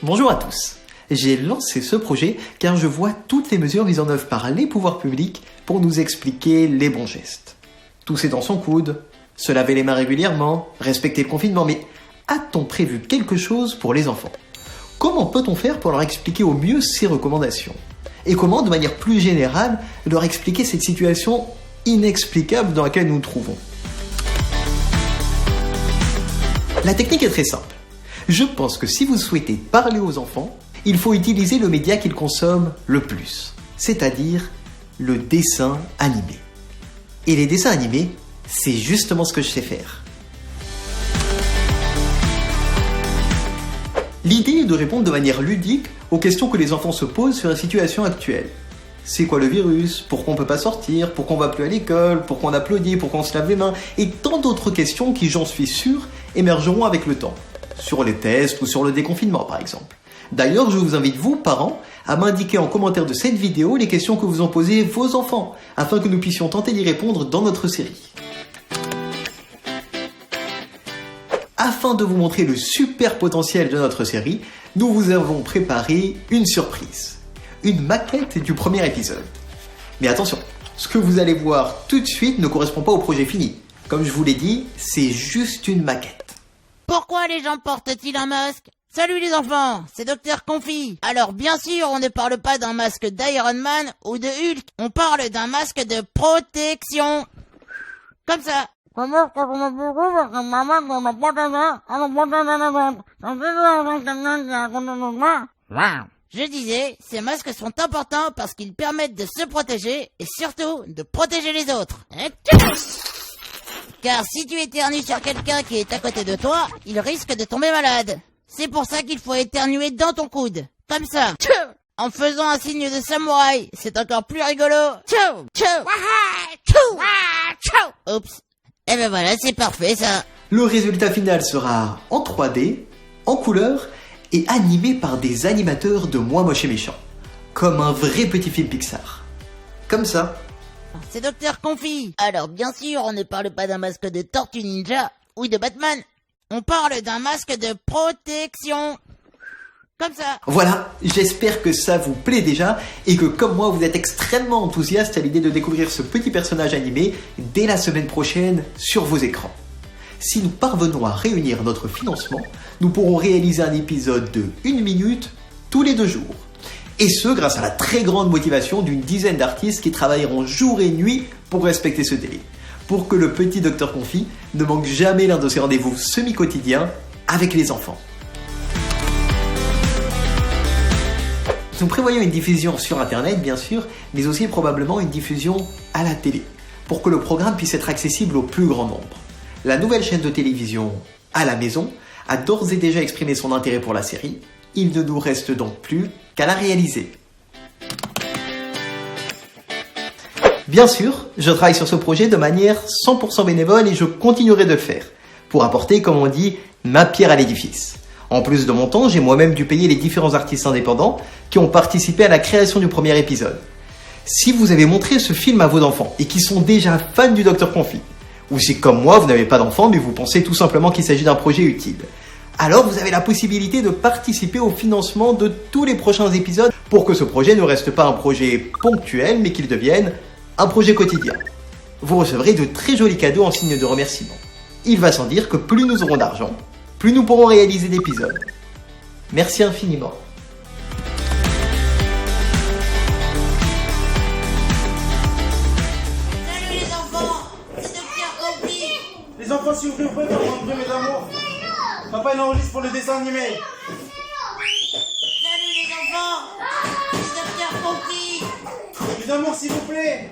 Bonjour à tous. J'ai lancé ce projet car je vois toutes les mesures mises en œuvre par les pouvoirs publics pour nous expliquer les bons gestes. Tousser dans son coude, se laver les mains régulièrement, respecter le confinement, mais a-t-on prévu quelque chose pour les enfants ? Comment peut-on faire pour leur expliquer au mieux ces recommandations ? Et comment, de manière plus générale, leur expliquer cette situation inexplicable dans laquelle nous nous trouvons ? La technique est très simple. Je pense que si vous souhaitez parler aux enfants, il faut utiliser le média qu'ils consomment le plus, c'est-à-dire le dessin animé. Et les dessins animés, c'est justement ce que je sais faire. L'idée est de répondre de manière ludique aux questions que les enfants se posent sur la situation actuelle. C'est quoi le virus ? Pourquoi on ne peut pas sortir ? Pourquoi on ne va plus à l'école ? Pourquoi on applaudit ? Pourquoi on se lave les mains ? Et tant d'autres questions qui, j'en suis sûr, émergeront avec le temps. Sur les tests ou sur le déconfinement, par exemple. D'ailleurs, je vous invite, vous, parents, à m'indiquer en commentaire de cette vidéo les questions que vous ont posées vos enfants, afin que nous puissions tenter d'y répondre dans notre série. Afin de vous montrer le super potentiel de notre série, nous vous avons préparé une surprise. Une maquette du premier épisode. Mais attention, ce que vous allez voir tout de suite ne correspond pas au projet fini. Comme je vous l'ai dit, c'est juste une maquette. Pourquoi les gens portent-ils un masque ? Salut les enfants, c'est Dr Confit. Alors bien sûr, on ne parle pas d'un masque d'Iron Man ou de Hulk, on parle d'un masque de protection. Comme ça. Je disais, ces masques sont importants parce qu'ils permettent de se protéger et surtout de protéger les autres. Car si tu éternues sur quelqu'un qui est à côté de toi, il risque de tomber malade. C'est pour ça qu'il faut éternuer dans ton coude. Comme ça. En faisant un signe de samouraï. C'est encore plus rigolo. Oups. Et ben voilà, c'est parfait ça. Le résultat final sera en 3D, en couleur et animé par des animateurs de Moi Moche et Méchant. Comme un vrai petit film Pixar. Comme ça. C'est Dr Confit. Alors bien sûr, on ne parle pas d'un masque de Tortue Ninja ou de Batman. On parle d'un masque de protection. Comme ça. Voilà, j'espère que ça vous plaît déjà et que comme moi, vous êtes extrêmement enthousiaste à l'idée de découvrir ce petit personnage animé dès la semaine prochaine sur vos écrans. Si nous parvenons à réunir notre financement, nous pourrons réaliser un épisode de 1 minute tous les 2 jours. Et ce, grâce à la très grande motivation d'une dizaine d'artistes qui travailleront jour et nuit pour respecter ce délai. Pour que le petit Dr Confit ne manque jamais l'un de ses rendez-vous semi-quotidiens avec les enfants. Nous prévoyons une diffusion sur Internet, bien sûr, mais aussi probablement une diffusion à la télé, pour que le programme puisse être accessible au plus grand nombre. La nouvelle chaîne de télévision à la maison a d'ores et déjà exprimé son intérêt pour la série. Il ne nous reste donc plus qu'à la réaliser. Bien sûr, je travaille sur ce projet de manière 100% bénévole et je continuerai de le faire, pour apporter, comme on dit, ma pierre à l'édifice. En plus de mon temps, j'ai moi-même dû payer les différents artistes indépendants qui ont participé à la création du premier épisode. Si vous avez montré ce film à vos enfants et qui sont déjà fans du Dr Confit, ou si comme moi vous n'avez pas d'enfants mais vous pensez tout simplement qu'il s'agit d'un projet utile, alors vous avez la possibilité de participer au financement de tous les prochains épisodes pour que ce projet ne reste pas un projet ponctuel mais qu'il devienne un projet quotidien. Vous recevrez de très jolis cadeaux en signe de remerciement. Il va sans dire que plus nous aurons d'argent, plus nous pourrons réaliser d'épisodes. Merci infiniment. Salut les enfants, c'est Dr Confit. Les enfants, s'il vous plaît, vous pouvez m'enregistrer mes amours. Papa, il enregistre pour le dessin animé. Salut les enfants, c'est Dr Confit. Les amours, s'il vous plaît.